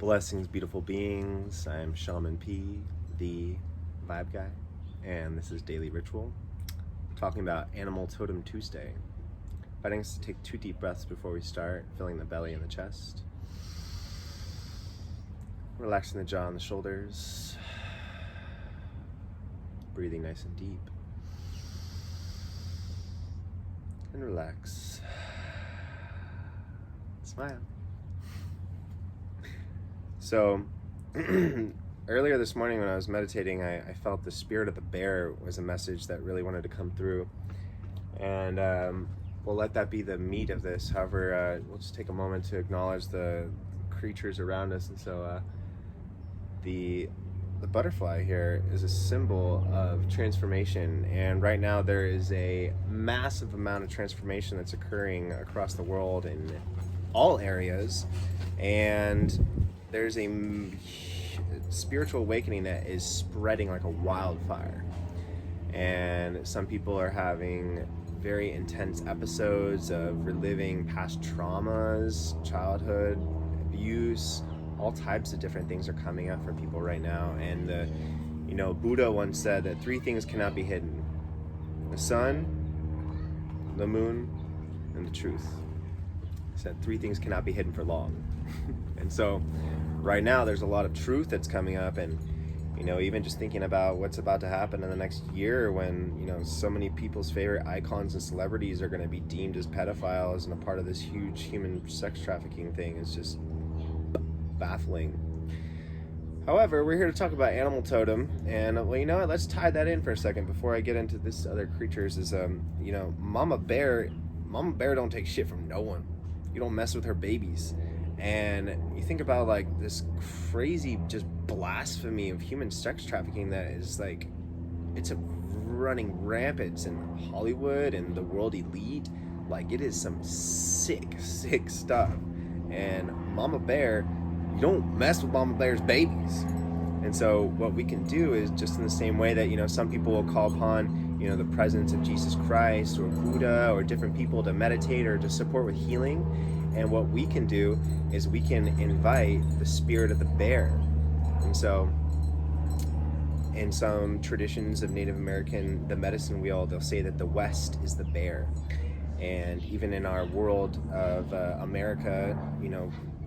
Blessings, beautiful beings. I'm Shaman P, the vibe guy, and this is Daily Ritual. Talking about Animal Totem Tuesday. Inviting us to take 2 deep breaths before we start, filling the belly and the chest. Relaxing the jaw and the shoulders. Breathing nice and deep. And relax. Smile. So, earlier this morning when I was meditating, I felt the spirit of the bear was a message that really wanted to come through. And we'll let that be the meat of this. However, we'll just take a moment to acknowledge the creatures around us. And so the butterfly here is a symbol of transformation. And right now there is a massive amount of transformation that's occurring across the world in all areas. And there's a spiritual awakening that is spreading like a wildfire. And some people are having very intense episodes of reliving past traumas, childhood abuse. All types of different things are coming up for people right now. And Buddha once said that 3 things cannot be hidden: the sun, the moon, and the truth. He said 3 things cannot be hidden for long. And so right now there's a lot of truth that's coming up, and even just thinking about what's about to happen in the next year when so many people's favorite icons and celebrities are going to be deemed as pedophiles and a part of this huge human sex trafficking thing is just baffling. However, we're here to talk about Animal Totem, and let's tie that in for a second before I get into this other creatures. Is Mama Bear don't take shit from no one. You don't mess with her babies. And you think about like this crazy just blasphemy of human sex trafficking that is like, it's running rampant in Hollywood and the world elite. Like, it is some sick stuff. And Mama Bear, you don't mess with Mama Bear's babies. And so what we can do is just in the same way that some people will call upon the presence of Jesus Christ or Buddha or different people to meditate or to support with healing. And what we can do is we can invite the spirit of the bear. And so in some traditions of Native American, the medicine wheel, they'll say that the West is the bear. And even in our world of America,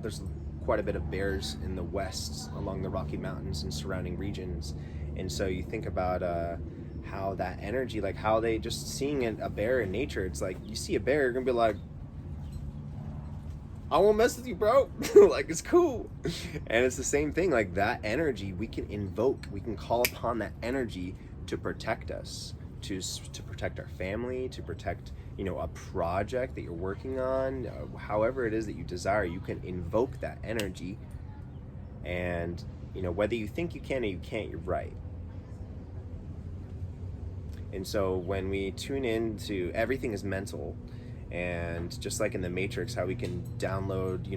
there's quite a bit of bears in the West along the Rocky Mountains and surrounding regions. And so you think about how that energy, like how they just seeing a bear in nature, it's like you see a bear, you're gonna be like, I won't mess with you, bro. Like, it's cool. And it's the same thing, like that energy we can invoke, we can call upon that energy to protect us, to protect our family, to protect a project that you're working on, however it is that you desire. You can invoke that energy, and whether you think you can or you can't, you're right. And so when we tune in to everything is mental, and just like in the Matrix, how we can download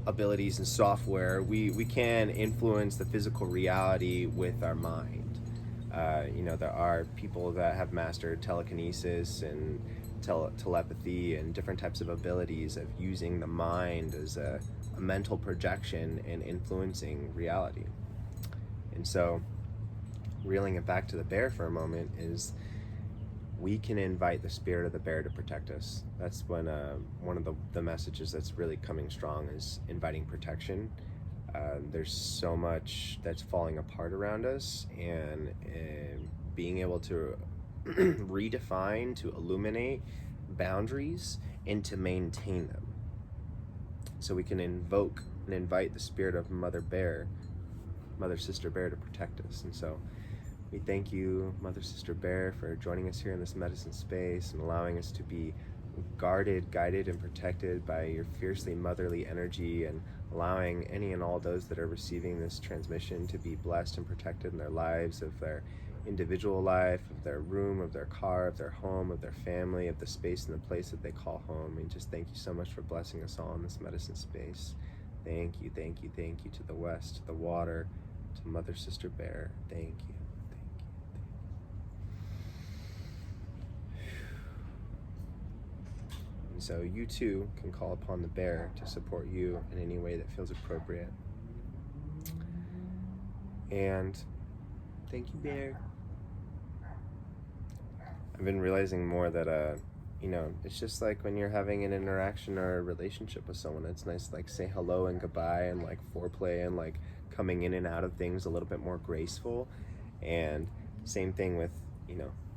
abilities and software, we can influence the physical reality with our mind. There are people that have mastered telekinesis and telepathy and different types of abilities of using the mind as a mental projection and influencing reality. And so reeling it back to the bear for a moment is we can invite the spirit of the bear to protect us. That's when one of the messages that's really coming strong is inviting protection. There's so much that's falling apart around us, and being able to redefine, to illuminate boundaries and to maintain them. So we can invoke and invite the spirit of Mother Sister Bear to protect us. And so we thank you, Mother Sister Bear, for joining us here in this medicine space and allowing us to be guarded, guided, and protected by your fiercely motherly energy, and allowing any and all those that are receiving this transmission to be blessed and protected in their lives, of their individual life, of their room, of their car, of their home, of their family, of the space and the place that they call home. And just thank you so much for blessing us all in this medicine space. Thank you, thank you, thank you to the West, to the water, to Mother Sister Bear. Thank you. So you too can call upon the bear to support you in any way that feels appropriate. And thank you, bear. I've been realizing more that it's just like when you're having an interaction or a relationship with someone, it's nice to like say hello and goodbye and like foreplay and like coming in and out of things a little bit more graceful. And same thing with,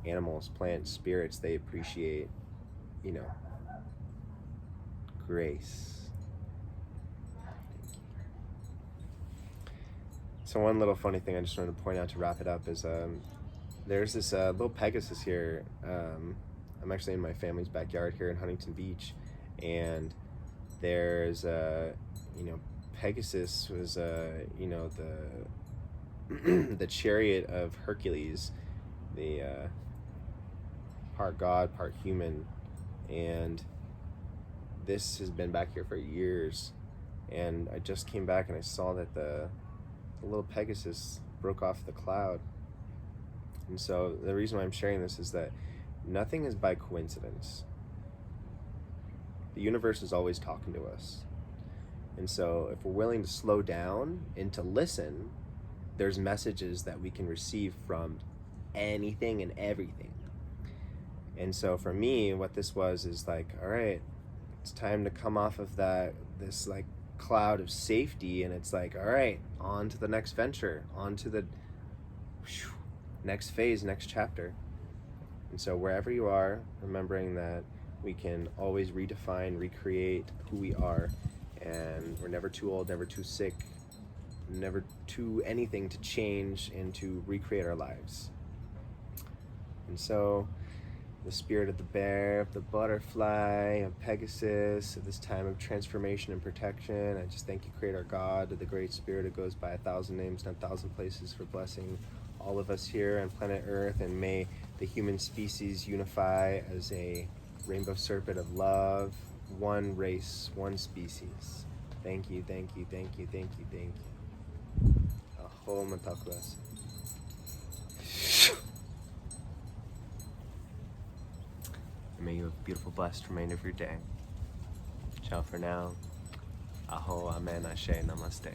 animals, plants, spirits, they appreciate, grace. So one little funny thing I just wanted to point out to wrap it up is there's this little Pegasus here. I'm actually in my family's backyard here in Huntington Beach, and there's Pegasus was the the chariot of Hercules, the part god, part human, and this has been back here for years. And I just came back and I saw that the little Pegasus broke off the cloud. And so the reason why I'm sharing this is that nothing is by coincidence. The universe is always talking to us. And so if we're willing to slow down and to listen, there's messages that we can receive from anything and everything. And so for me, what this was is like, all right, it's time to come off of this like cloud of safety, and it's like, all right, on to the next venture, on to the next phase, next chapter. And so wherever you are, remembering that we can always redefine, recreate who we are, and we're never too old, never too sick, never too anything to change and to recreate our lives. And so the spirit of the bear, of the butterfly, of Pegasus, at this time of transformation and protection, I just thank you, Creator God, the great spirit who goes by 1,000 names and 1,000 places, for blessing all of us here on planet Earth, and may the human species unify as a rainbow serpent of love, one race, one species. Thank you, thank you, thank you, thank you, thank you. Aho matakuas. May you have a beautiful, blessed remainder of your day. Ciao for now. Aho, amen, ashe, namaste.